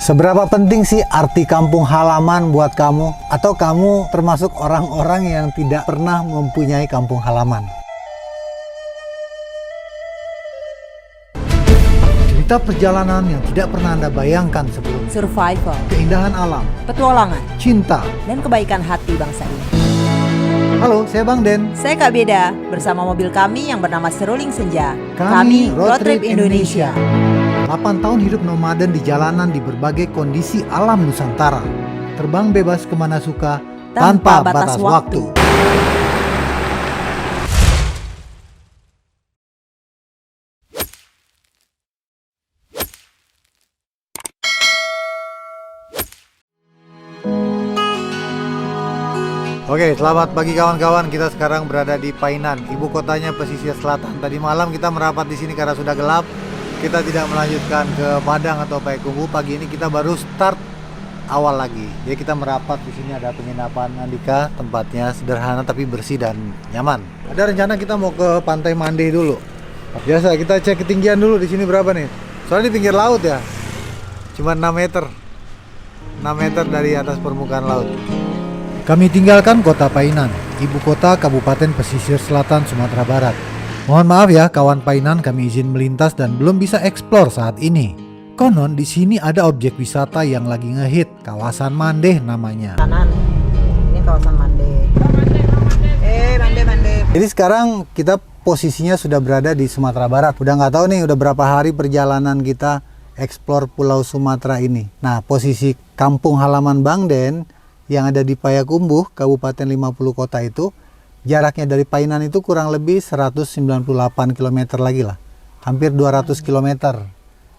Seberapa penting sih arti kampung halaman buat kamu? Atau kamu termasuk orang-orang yang tidak pernah mempunyai kampung halaman? Cerita perjalanan yang tidak pernah Anda bayangkan sebelumnya. Survival, Keindahan alam, petualangan, cinta. dan kebaikan hati bangsa ini. Halo, saya Bang Den. Saya Kak Beda, bersama mobil kami yang bernama Seruling Senja. Kami Road Trip Indonesia. 8 tahun hidup nomaden di jalanan di berbagai kondisi alam Nusantara. Terbang bebas kemana suka, tanpa batas waktu. Oke, selamat pagi kawan-kawan. Kita sekarang berada di Painan, ibu kotanya pesisir selatan. Tadi malam kita merapat di sini karena sudah gelap. Kita tidak melanjutkan ke Padang atau Payakumbuh. Pagi ini kita baru start awal lagi. Jadi kita merapat di sini, ada penginapan Andika. Tempatnya sederhana tapi bersih dan nyaman. Ada rencana kita mau ke Pantai Mande dulu. Biasa kita cek ketinggian dulu di sini berapa nih. Soalnya di pinggir laut ya. Cuma 6 meter. 6 meter dari atas permukaan laut. Kami tinggalkan kota Painan, ibu kota Kabupaten Pesisir Selatan Sumatera Barat. Mohon maaf ya kawan Painan, kami izin melintas dan belum bisa eksplor saat ini. Konon di sini ada objek wisata yang lagi ngehit, kawasan Mandeh namanya. Kanan, ini kawasan Mande. Mande. Jadi sekarang kita posisinya sudah berada di Sumatera Barat. Udah nggak tahu nih udah berapa hari perjalanan kita eksplor Pulau Sumatera ini. Nah, posisi kampung halaman Bang Den yang ada di Payakumbuh, Kabupaten 50 Kota itu, jaraknya dari Painan itu kurang lebih 198 km lagi lah. Hampir 200 km.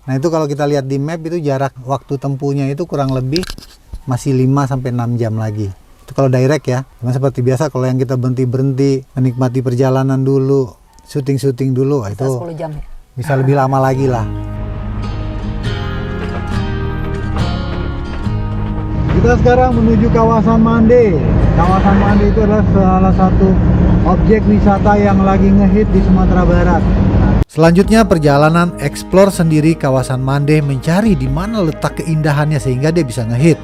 Nah itu kalau kita lihat di map itu jarak waktu tempuhnya itu kurang lebih masih 5-6 jam lagi. Itu kalau direct ya. Cuma seperti biasa kalau yang kita berhenti-berhenti, menikmati perjalanan dulu, syuting-syuting dulu, itu 10 jam ya? bisa lebih lama lagi lah. Kita sekarang menuju kawasan Mande. Kawasan Mande itu adalah salah satu objek wisata yang lagi ngehit di Sumatera Barat. Selanjutnya perjalanan eksplor sendiri kawasan Mande, mencari di mana letak keindahannya sehingga dia bisa ngehit.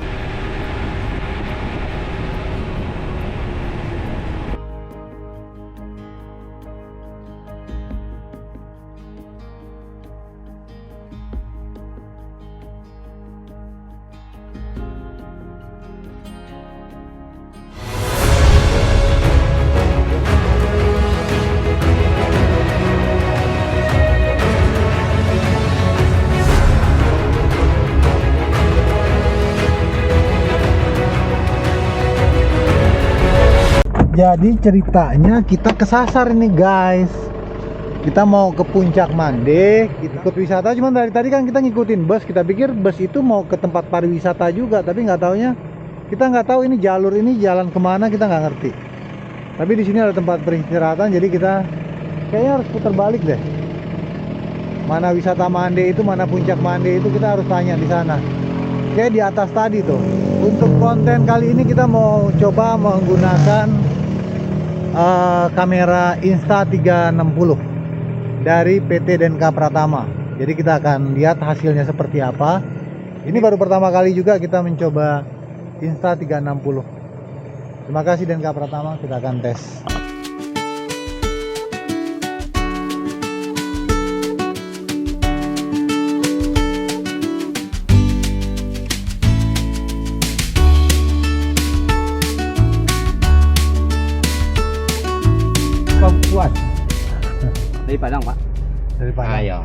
Jadi ceritanya kita kesasar ini guys. Kita mau ke puncak Mande, kita ikut wisata. Cuman dari tadi kan kita ngikutin bus. Kita pikir bus itu mau ke tempat pariwisata juga, tapi nggak taunya kita nggak tahu ini jalur ini jalan kemana, kita nggak ngerti. Tapi di sini ada tempat peristirahatan, jadi kita kayaknya harus putar balik deh. Mana wisata Mande itu, mana puncak Mande itu, kita harus tanya di sana. Kayak di atas tadi tuh. Untuk konten kali ini kita mau coba menggunakan kamera Insta360 dari PT Denka Pratama. Jadi kita akan lihat hasilnya seperti apa. Ini baru pertama kali juga kita mencoba Insta360. Terima kasih Denka Pratama, kita akan tes. Kuat Dari Padang, Pak. dari Padang. Ayo.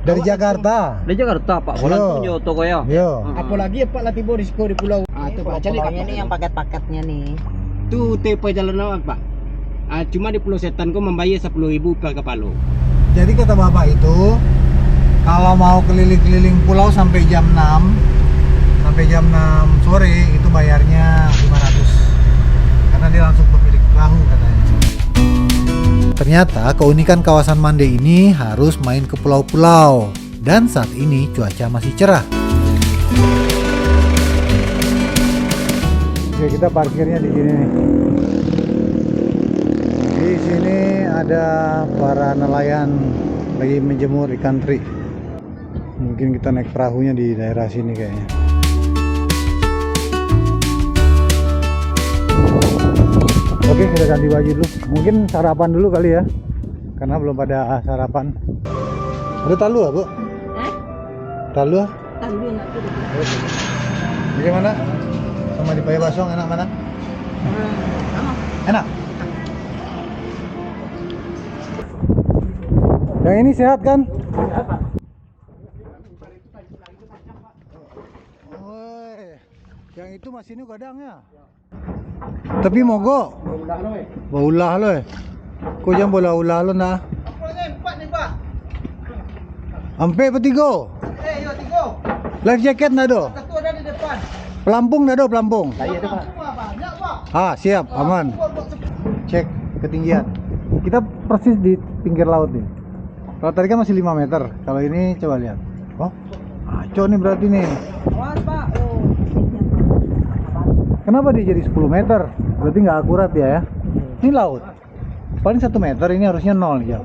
Dari Jakarta. Dari Jakarta, Pak. Bolan Yo. punya toko ya. Yo. Apalagi Pak Latibo risiko di pulau. Itu Pak cari Pulaunya nih yang paket-paketnya nih. Itu tipe jalan awak, Pak. Cuma di Pulau Setan kau membayar 10.000 per kepala. Jadi kata bapak itu kalau mau keliling-keliling pulau sampai jam 6 sore itu bayarnya 500 karena dia langsung pemilik perahu katanya. Ternyata keunikan kawasan Mande ini harus main ke pulau-pulau dan saat ini cuaca masih cerah. Oke, kita parkirnya di sini nih. Di sini ada para nelayan lagi menjemur ikan teri. Ini Mungkin kita naik perahunya di daerah sini kayaknya. Oke, kita ganti baju dulu. Mungkin sarapan dulu kali ya, karena belum pada sarapan. Ada talu ya, Bu? Talu? Talu nanti. Bagaimana? Sama di Paya Basong enak mana? Enak. Yang ini sehat kan? Woi, yang itu masih ini kadangnya. Tapi mogok. Ulah lo. Kau jangan bola ulah lo nah. Ampe petigo. Tiga. Life jacket nak do. Satu ada di depan. Pelampung dah do, pelampung. Banyak, Pak. Ah, siap, aman. Cek ketinggian. Kita persis di pinggir laut nih. Kalau tadi kan masih 5 meter. Kalau ini coba lihat. Oh, aco nih berarti nih. Awas, Pak. Kenapa dia jadi 10 meter? Berarti nggak akurat ya? Ini laut. Paling 1 meter, ini harusnya 0 ya.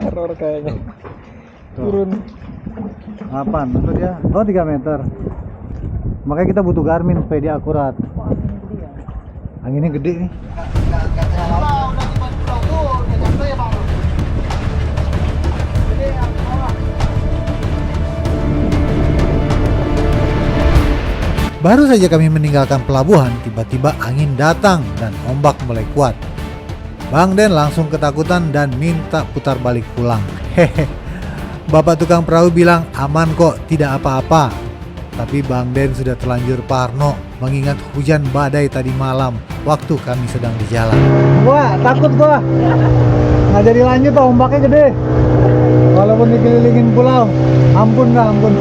Error kayaknya. Turun. 8, atau dia? Oh, 3 meter. Makanya kita butuh Garmin supaya dia akurat. Anginnya gede nih. Baru saja kami meninggalkan pelabuhan, tiba-tiba angin datang dan ombak mulai kuat. Bang Den langsung ketakutan dan minta putar balik pulang. Hehe. Bapak tukang perahu bilang aman kok, tidak apa-apa. Tapi Bang Den sudah terlanjur parno mengingat hujan badai tadi malam waktu kami sedang di jalan. Wah, takut gua. Nggak jadi lanjut, ombaknya gede. Walaupun dikelilingin pulau, ampun dah, ampun.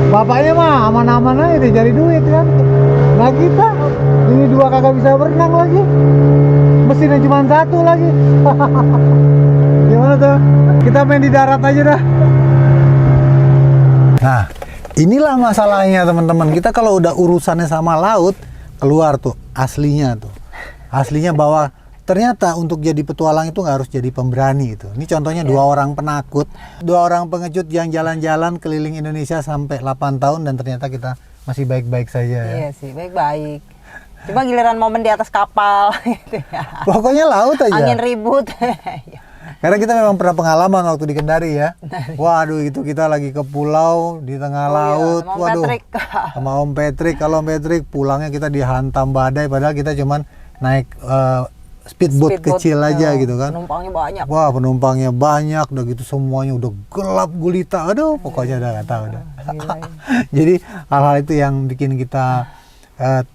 Bapaknya mah aman-aman aja deh, cari duit kan. Nah kita, ini 2 kagak bisa berenang lagi. Mesinnya cuma 1 lagi. Gimana tuh? Kita main di darat aja dah. Nah, inilah masalahnya teman-teman. Kita kalau udah urusannya sama laut, keluar tuh aslinya tuh. Aslinya bahwa ternyata untuk jadi petualang itu nggak harus jadi pemberani itu. Ini contohnya 2 orang penakut, 2 orang pengecut yang jalan-jalan keliling Indonesia sampai 8 tahun dan ternyata kita masih baik-baik saja ya. Iya sih, baik-baik. Cuma giliran momen di atas kapal gitu ya. Pokoknya laut aja. Angin ribut. Karena kita memang pernah pengalaman waktu di Kendari ya. Waduh, itu kita lagi ke pulau di tengah laut. Sama Om Waduh. Patrick. Sama Om Patrick. Kalau Om Patrick pulangnya kita dihantam badai padahal kita cuman naik speedboat kecil aja gitu kan. Penumpangnya banyak. Wah, penumpangnya banyak, udah gitu semuanya udah gelap gulita. Aduh, pokoknya udah nggak tahu dah. Jadi hal-hal itu yang bikin kita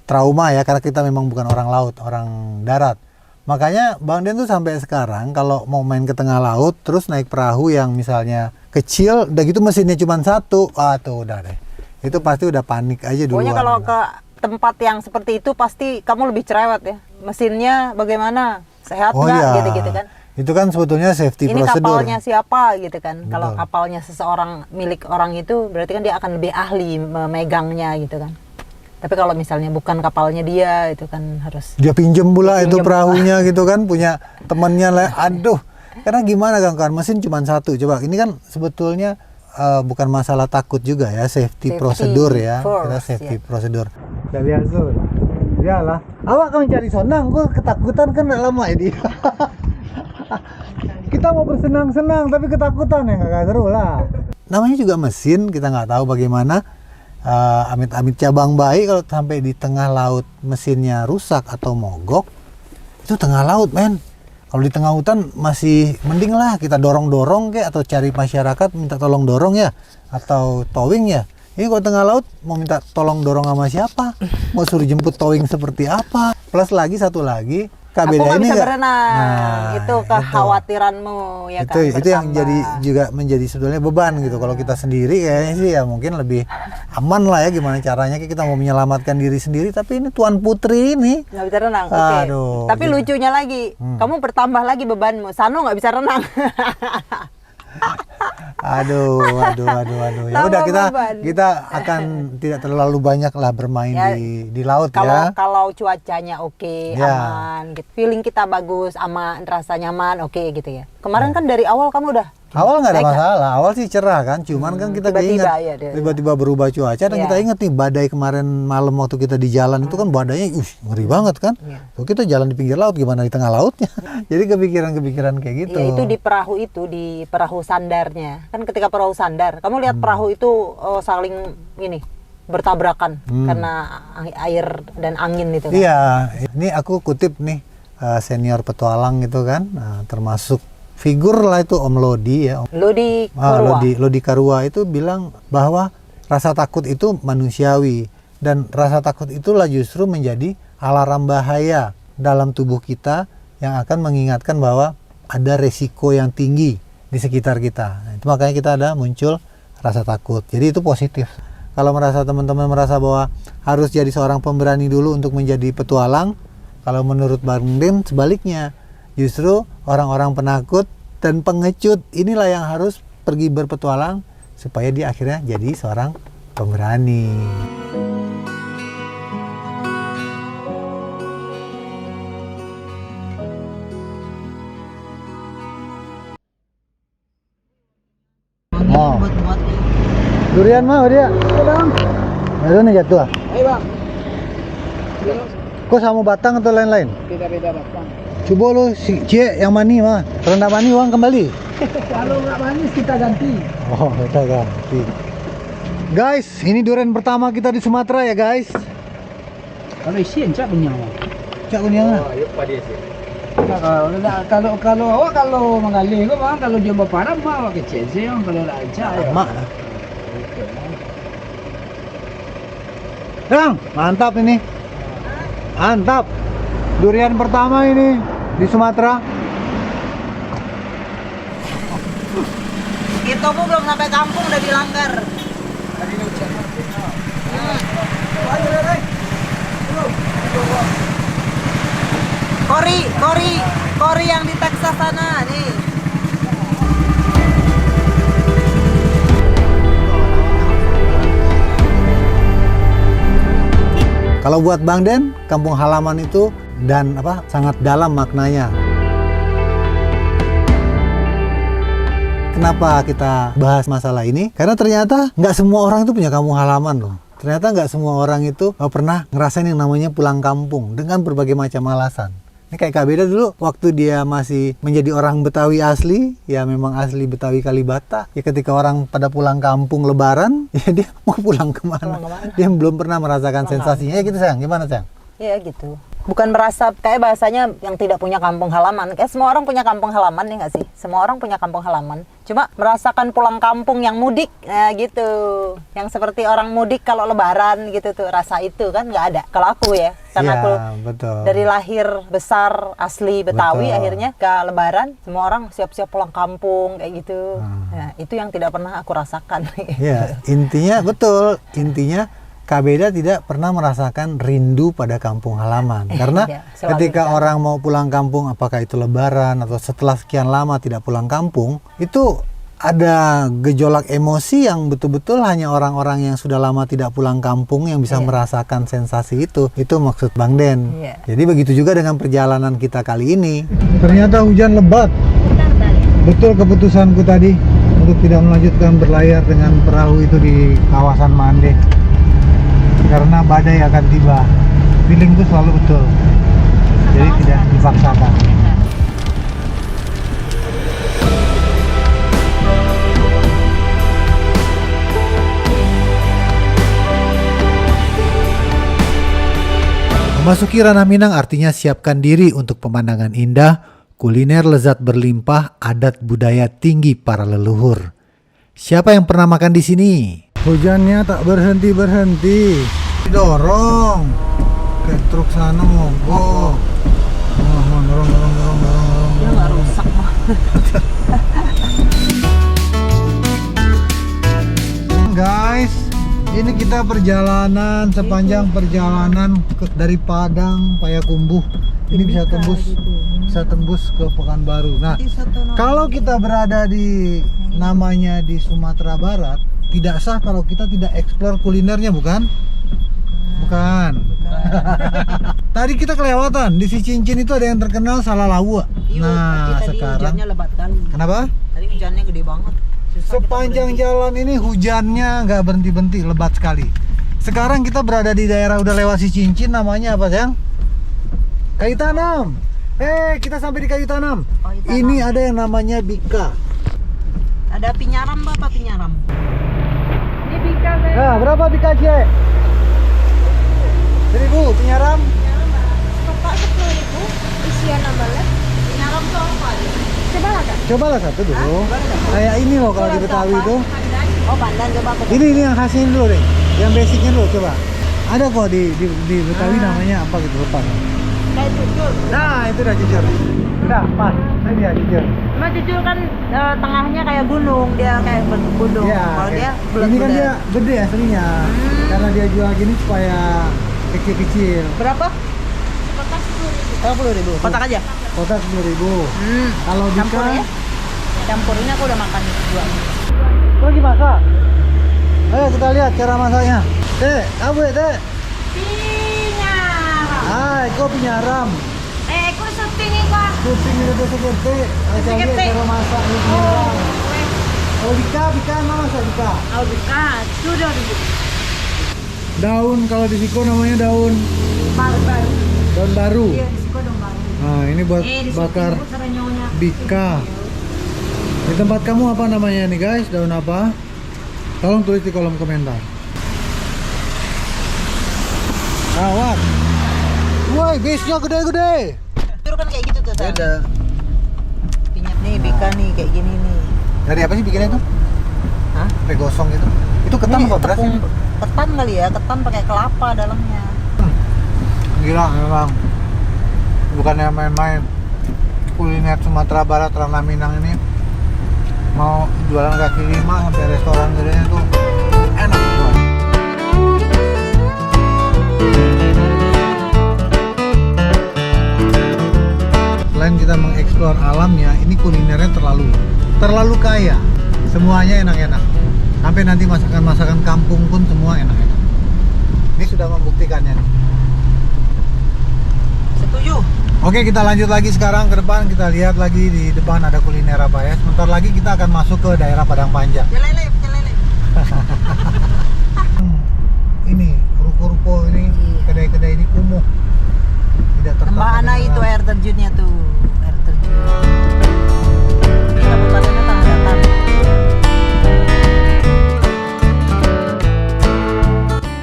trauma ya, karena kita memang bukan orang laut, orang darat. Makanya Bang Den tuh sampai sekarang kalau mau main ke tengah laut terus naik perahu yang misalnya kecil, udah gitu mesinnya cuma 1, tuh udah deh. Itu pasti udah panik aja duluan. Pokoknya kalau ke tempat yang seperti itu pasti kamu lebih cerewet ya. Mesinnya bagaimana? Sehat nggak? Iya. Gitu-gitu kan. Itu kan sebetulnya safety Ini prosedur. kapalnya siapa gitu kan. Betul. Kalau kapalnya seseorang milik orang itu berarti kan dia akan lebih ahli memegangnya gitu kan. Tapi kalau misalnya bukan kapalnya dia, itu kan harus Dia pinjem pula itu Pinjem perahunya gitu kan, punya temennya lah. Aduh, karena gimana kan mesin cuma 1. Coba ini kan sebetulnya bukan masalah takut juga ya, safety prosedur ya. Kita safety prosedur. Udah biasa. Iyalah. Awak kan mencari sonang, gua ketakutan kan lama ini. Kita mau bersenang-senang tapi ketakutan ya, nggak seru lah. Namanya juga mesin, kita nggak tahu bagaimana. Amit-amit cabang bayi kalau sampai di tengah laut mesinnya rusak atau mogok, itu tengah laut men. Kalau di tengah hutan masih mending lah kita dorong-dorong kayak atau cari masyarakat minta tolong dorong ya atau towing ya. Ini kalau tengah laut mau minta tolong dorong sama siapa? Mau suruh jemput towing seperti apa? Plus lagi satu lagi KBD aku nggak ini bisa nggak- berenang. Nah, itu kekhawatiranmu ya kan. itu yang bertambah. jadi juga menjadi sebetulnya beban gitu. Kalau kita sendiri kayaknya sih ya mungkin lebih aman lah ya, gimana caranya kita mau menyelamatkan diri sendiri, tapi ini Tuan Putri ini nggak bisa renang. Oke. Aduh, Tapi gitu. lucunya lagi, kamu bertambah lagi bebanmu. Sano nggak bisa renang. aduh. Ya Tambah udah beban. kita akan tidak terlalu banyak lah bermain Ya, di laut Kalau ya. kalau cuacanya oke, Ya. aman, gitu. Feeling kita bagus, aman, rasa nyaman, oke gitu ya. Kemarin Ya. kan dari awal kamu udah Awal nggak ada Baik, masalah, awal sih cerah kan, cuman kan kita tiba-tiba ingat ya dia. tiba-tiba berubah cuaca dan Iya. kita ingat nih badai kemarin malam waktu kita di jalan itu kan badainya ngeri banget kan. Iya. Tuh kita jalan di pinggir laut gimana di tengah lautnya. Jadi kepikiran kayak gitu. Ya, itu di perahu sandarnya. Kan ketika perahu sandar, kamu lihat perahu itu saling ini bertabrakan karena air dan angin itu kan. Iya, ini aku kutip nih senior petualang gitu kan, termasuk figur lah itu Om Lodi ya. Lodi Korwa. Lodi Karua itu bilang bahwa rasa takut itu manusiawi dan rasa takut itulah justru menjadi alarm bahaya dalam tubuh kita yang akan mengingatkan bahwa ada resiko yang tinggi di sekitar kita. Itu makanya kita ada muncul rasa takut. Jadi itu positif. Kalau teman-teman merasa bahwa harus jadi seorang pemberani dulu untuk menjadi petualang, kalau menurut Bang Dim sebaliknya. Justru orang-orang penakut dan pengecut inilah yang harus pergi berpetualang supaya dia akhirnya jadi seorang pemberani. Oh. Durian mah dia. Ada nih jatuh. Ayo bang. Kok sama batang atau lain-lain? Beda-beda bang. Coba lu cie yang mani mah. Rendah mani uang kembali. Kalau nggak manis kita ganti. Oh, kita ganti. Guys, ini durian pertama kita di Sumatera ya guys. Kalau isian cak penyawa. Cak kunyang. Kalau awak kalau mengalir kok bang, kalau dia berparah mah awak kecil sih bang, kalau tak cak ya. Mak. Bang, mantap ini. Mantap. Durian pertama ini di Sumatera. Itu aku belum sampai kampung udah dilanggar. Kori yang di Texas sana nih. Kalau buat Bang Den, kampung halaman itu dan sangat dalam maknanya. Kenapa kita bahas masalah ini? Karena ternyata nggak semua orang itu punya kampung halaman loh. Ternyata nggak semua orang itu pernah ngerasain yang namanya pulang kampung dengan berbagai macam alasan. Ini kayak Kak Beda dulu, waktu dia masih menjadi orang Betawi asli, ya memang asli Betawi Kalibata. Ya ketika orang pada pulang kampung lebaran, ya dia mau pulang kemana? Dia belum pernah merasakan sensasinya. Ya gitu sayang, gimana sayang? Ya gitu. Bukan merasa kayak bahasanya yang tidak punya kampung halaman. Kayak semua orang punya kampung halaman nih nggak sih? Semua orang punya kampung halaman. Cuma merasakan pulang kampung yang mudik, gitu. Yang seperti orang mudik kalau lebaran gitu tuh, rasa itu kan nggak ada. Kalau aku ya, karena Ya, aku betul. dari lahir besar asli Betawi, Betul. akhirnya ke lebaran semua orang siap-siap pulang kampung kayak gitu. Nah, itu yang tidak pernah aku rasakan. Ya, intinya betul. Intinya Kak Beda tidak pernah merasakan rindu pada kampung halaman. Karena Iya, selalu ketika tidak. orang mau pulang kampung, apakah itu lebaran atau setelah sekian lama tidak pulang kampung, itu ada gejolak emosi yang betul-betul hanya orang-orang yang sudah lama tidak pulang kampung yang bisa Iya. merasakan sensasi itu. Itu maksud Bang Den. Iya. Jadi begitu juga dengan perjalanan kita kali ini. Ternyata hujan lebat. Betul keputusanku tadi untuk tidak melanjutkan berlayar dengan perahu itu di kawasan Mande. Karena badai akan tiba. Feelingku selalu betul. Jadi tidak dipaksakan. Memasuki ranah Minang artinya siapkan diri untuk pemandangan indah, kuliner lezat berlimpah, adat budaya tinggi para leluhur. Siapa yang pernah makan di sini? Hujannya tak berhenti-berhenti. Dorong. Kayak truk sana mogok. Dorong. Dia nggak rusak mah. Guys, ini kita perjalanan sepanjang perjalanan dari Padang Payakumbuh. Ini bisa tembus ke Pekanbaru. Nah, kalau kita berada di namanya di Sumatera Barat, tidak sah kalau kita tidak eksplor kulinernya, bukan? Bukan. Tadi kita kelewatan di Si Cincin itu ada yang terkenal Salalawa. Nah, sekarang lebat kali. kenapa? Tadi hujannya gede banget. Susah kita Sepanjang berhenti. jalan ini hujannya nggak berhenti-berhenti, lebat sekali. Sekarang kita berada di daerah udah lewat si Cincin, namanya apa sayang? Kayu Tanam. Kita sampai di Kayu Tanam. Kayu Tanam. Ini ada yang namanya Bika. Ada Pinyaram, Bapak Pinyaram. Ini Bika, guys. Nah, berapa Bika Cek? 1.000 Pinyaram. Bapak 10.000. Isian nambahnya. Pinyaram tuh apa? Coba lah, Kak. Cobalah satu dulu. boleh nggak? Kayak ini loh kalau di Betawi itu. Oh, pandan coba aku. Ini yang khasnya dulu deh. Yang basicnya dulu coba. Ada kok di Betawi namanya apa gitu lupa. Kayak jujur. Nah, itu udah jujur. Udah, pas. Ini dia jujur. Cuma jujur kan tengahnya kayak gunung, dia kayak bentuk gunung. Iya, Kalau dia ini bulat-bulat. kan dia gede aslinya. Karena dia jual gini supaya kecil-kecil. Berapa? Kotak 10.000. Kotak aja. Kotak 10.000. Kalau Campur Bika ya. Campur ini aku udah makan dua. lagi masak. Ayo kita lihat cara masaknya. Teh, apa ya teh? Pinyaram. Kau Pinyaram. Aku syuting ini kak. Kuping itu seperti. Ayo Seperti. lihat cara masak ini Pinyaram. Kalau Bika mana masak Bika? Oh bukan, sudah dulu. Daun kalau di Siko namanya daun Baru. daun baru. Iya, di situ dong baru. Nah, ini buat Di bakar situ serenyonya. Bika. Di tempat kamu apa namanya nih guys? Daun apa? Tolong tulis di kolom komentar. Kawat. Woi, base-nya gede-gede. Jujur kan kayak gitu tuh. Sam. Beda. Pinyak nih, Bika nih kayak gini nih. Dari apa sih bikinnya itu? Hah? Sampai gosong itu. Itu ketan Ini apa beras? tepung ketan kali ya, ketan pakai kelapa dalamnya. Gila memang. Bukannya main-main. Kuliner Sumatera Barat Ranah Minang ini mau jualan kaki lima sampai restoran gedenya tuh enak banget. Selain kita mengeksplor alamnya, ini kulinernya terlalu kaya. Semuanya enak-enak. Sampai nanti masakan-masakan kampung pun semua enak-enak. Ini sudah membuktikannya nih. Setuju. Oke, kita lanjut lagi sekarang ke depan. Kita lihat lagi di depan ada kuliner apa ya. Sebentar lagi kita akan masuk ke daerah Padang Panjang. Jelele. Ini ruko-ruko ini, kedai-kedai ini kumuh. Tidak tertarik. Lembah Ana itu air terjunnya tuh, air terjun. Ini kabupatennya Tanah Datar.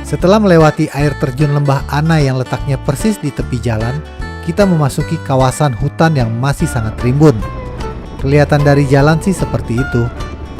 Setelah melewati air terjun Lembah Ana yang letaknya persis di tepi jalan, kita memasuki kawasan hutan yang masih sangat rimbun. Kelihatan dari jalan sih seperti itu.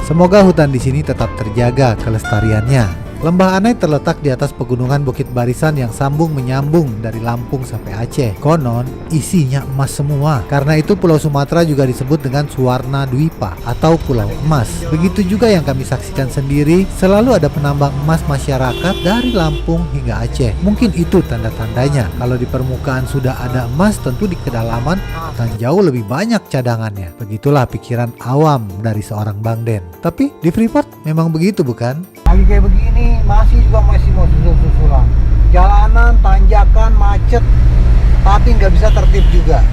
Semoga hutan di sini tetap terjaga kelestariannya. Lembah Anai terletak di atas pegunungan Bukit Barisan yang sambung menyambung dari Lampung sampai Aceh. Konon isinya emas semua. Karena itu Pulau Sumatera juga disebut dengan Suwarna Dwipa atau Pulau Emas. Begitu juga yang kami saksikan sendiri, selalu ada penambang emas masyarakat dari Lampung hingga Aceh. Mungkin itu tanda-tandanya. Kalau di permukaan sudah ada emas, tentu di kedalaman akan jauh lebih banyak cadangannya. Begitulah pikiran awam dari seorang Bang Den. Tapi di Freeport memang begitu bukan? Lagi kayak begini masih mau susul-susulan. Jalanan, tanjakan, macet, tapi nggak bisa tertib juga.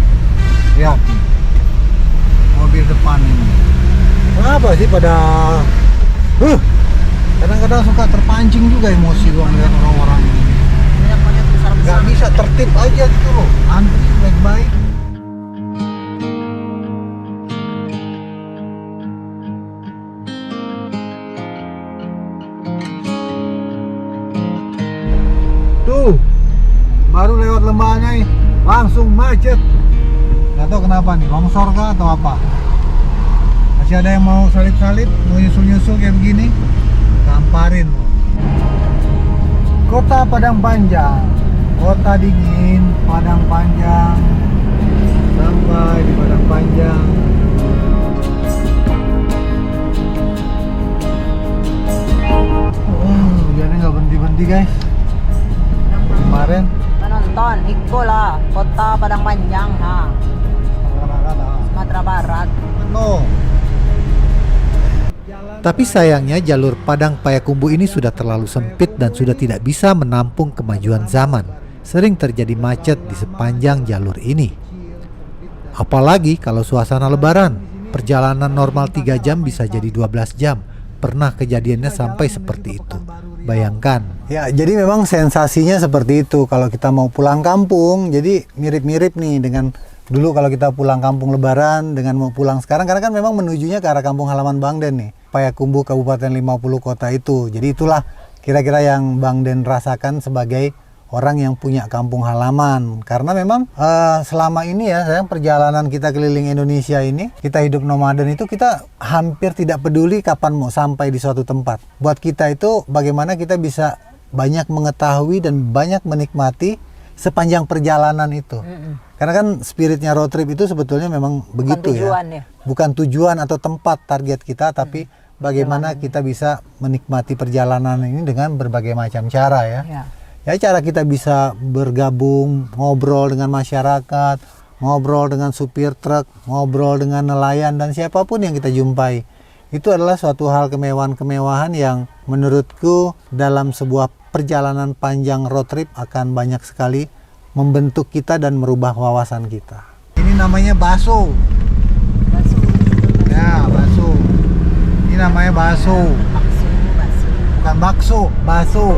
Lihat mobil depan ini. Kenapa sih pada kadang-kadang suka terpancing juga emosi gua ngeliat orang-orang ini. Banyak besar-besar. Nggak bisa tertib aja gitu loh. Antri baik-baik. Tuh, baru lewat Lembah Anai, langsung macet. Nggak tahu kenapa nih, longsor kah atau apa? Masih ada yang mau salip-salip, mau nyusul-nyusul kayak begini, gamparin. Kota Padang Panjang, kota dingin, Padang Panjang. Sampai di Padang Panjang. Hujannya nggak berhenti-berhenti guys. Kemarin Penonton, Iko lah, kota Padang Panjang, ha, Sumatera Barat. no. Tapi sayangnya jalur Padang Payakumbuh ini sudah terlalu sempit dan sudah tidak bisa menampung kemajuan zaman. Sering terjadi macet di sepanjang jalur ini. Apalagi kalau suasana lebaran. Perjalanan normal 3 jam bisa jadi 12 jam. Pernah kejadiannya sampai seperti itu. Bayangkan. Ya, jadi memang sensasinya seperti itu kalau kita mau pulang kampung. Jadi mirip-mirip nih dengan dulu kalau kita pulang kampung lebaran dengan mau pulang sekarang, karena kan memang menujunya ke arah kampung halaman Bang Den nih. Payakumbuh Kabupaten 50 Kota itu. Jadi itulah kira-kira yang Bang Den rasakan sebagai orang yang punya kampung halaman. Karena memang selama ini ya, sayang, perjalanan kita keliling Indonesia ini, kita hidup nomaden itu kita hampir tidak peduli kapan mau sampai di suatu tempat. Buat kita itu bagaimana kita bisa banyak mengetahui dan banyak menikmati sepanjang perjalanan itu. Karena kan spiritnya road trip itu sebetulnya memang begitu tujuan, ya. Bukan tujuan atau tempat target kita, tapi bagaimana kita bisa menikmati perjalanan ini dengan berbagai macam cara ya. Ya, cara kita bisa bergabung, ngobrol dengan masyarakat, ngobrol dengan supir truk, ngobrol dengan nelayan dan siapapun yang kita jumpai. Itu adalah suatu hal kemewahan-kemewahan yang menurutku dalam sebuah perjalanan panjang road trip akan banyak sekali membentuk kita dan merubah wawasan kita. Ini namanya baso. Ya, baso. Ini namanya baso. Bukan bakso, baso.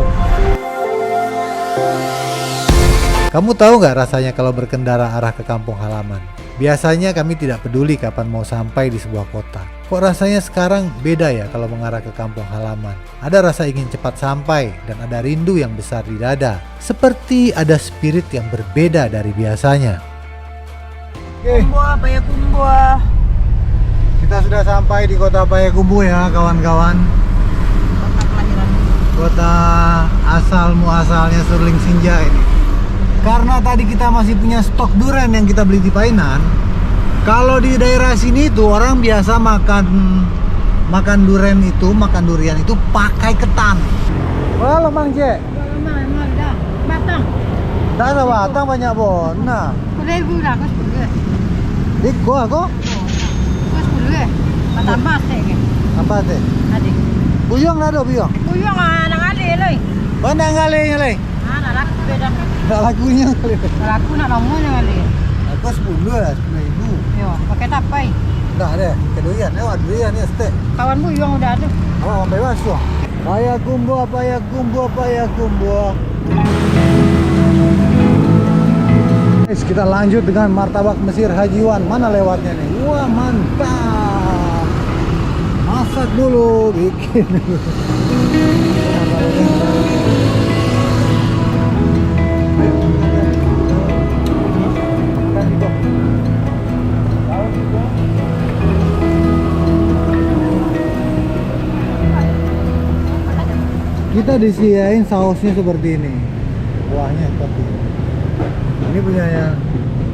Kamu tahu nggak rasanya kalau berkendara arah ke kampung halaman? Biasanya kami tidak peduli kapan mau sampai di sebuah kota. Kok rasanya sekarang beda ya kalau mengarah ke kampung halaman? Ada rasa ingin cepat sampai dan ada rindu yang besar di dada. Seperti ada spirit yang berbeda dari biasanya. Payakumbuh. Kita sudah sampai di kota Payakumbuh ya kawan-kawan. Kota asal muasalnya Surling Sinja ini. Karena tadi kita masih punya stok durian yang kita beli di Painan. Kalau di daerah sini tuh orang biasa makan durian itu pakai ketan. Halo Mang Je. Batang. Dah ada batang banyak bona. Boleh gula kau sepuluh. Iko aku. Kau sepuluh. Tambah teh. Apa teh? Adik. Buyong ada buyong. Uyang anak adik loi. Mana ngalenya le? Anak laku beda. Enggak lakunya kali. Laku nak nomornya kali. Aku 10.000. Yo, pakai tapai. Dah ada. Kedoyan, durian ya stek. Kawan bu yang udah ada. Awak bebas tuh. Payakumbuh. Guys, kita lanjut dengan martabak Mesir Hajiwan. Mana lewatnya nih? Wah, mantap. Masak dulu, bikin dulu. Kita disediain sausnya seperti ini, kuahnya seperti ini. Ini punyanya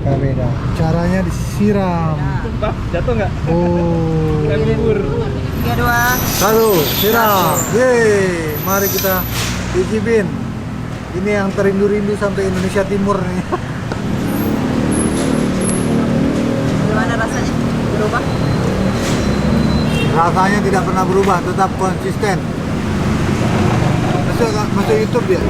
Kak Beda. Caranya disiram. Sumpah, jatuh nggak? Oh. Lembur. 3, 2. Satu, siram. Yeay, mari kita cicipin. Ini yang terindu-rindu sampai Indonesia Timur nih. Gimana rasanya? Berubah? Rasanya tidak pernah berubah, tetap konsisten. Masuk YouTube ya?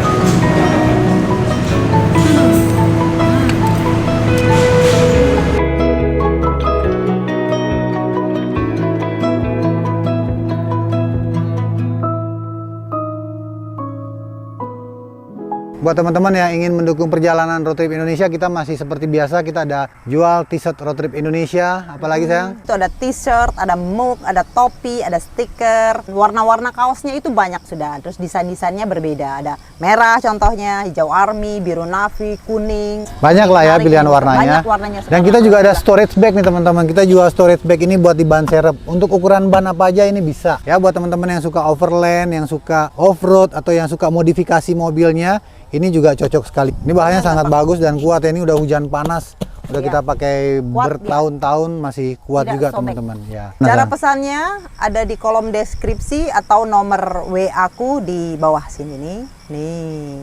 Buat teman-teman yang ingin mendukung perjalanan Road Trip Indonesia, kita masih seperti biasa, kita ada jual t-shirt Road Trip Indonesia. Apalagi sayang? Itu ada t-shirt, ada mug, ada topi, ada stiker. Warna-warna kaosnya itu banyak sudah. Terus desain-desainnya berbeda. Ada merah contohnya, hijau army, biru navy, kuning. Banyak lah ya pilihan warnanya. Banyak warnanya. Dan kita juga ada storage bag nih teman-teman. Kita jual storage bag ini buat di ban serep. Untuk ukuran ban apa aja ini bisa. Ya buat teman-teman yang suka overland, yang suka off-road, atau yang suka modifikasi mobilnya, ini juga cocok sekali. Ini bahannya sangat bagus dan kuat ya. Ini udah hujan panas, udah kita pakai bertahun-tahun masih kuat Tidak juga sobek. teman-teman. Ya. Cara pesannya ada di kolom deskripsi atau nomor WA aku di bawah sini nih. Nih.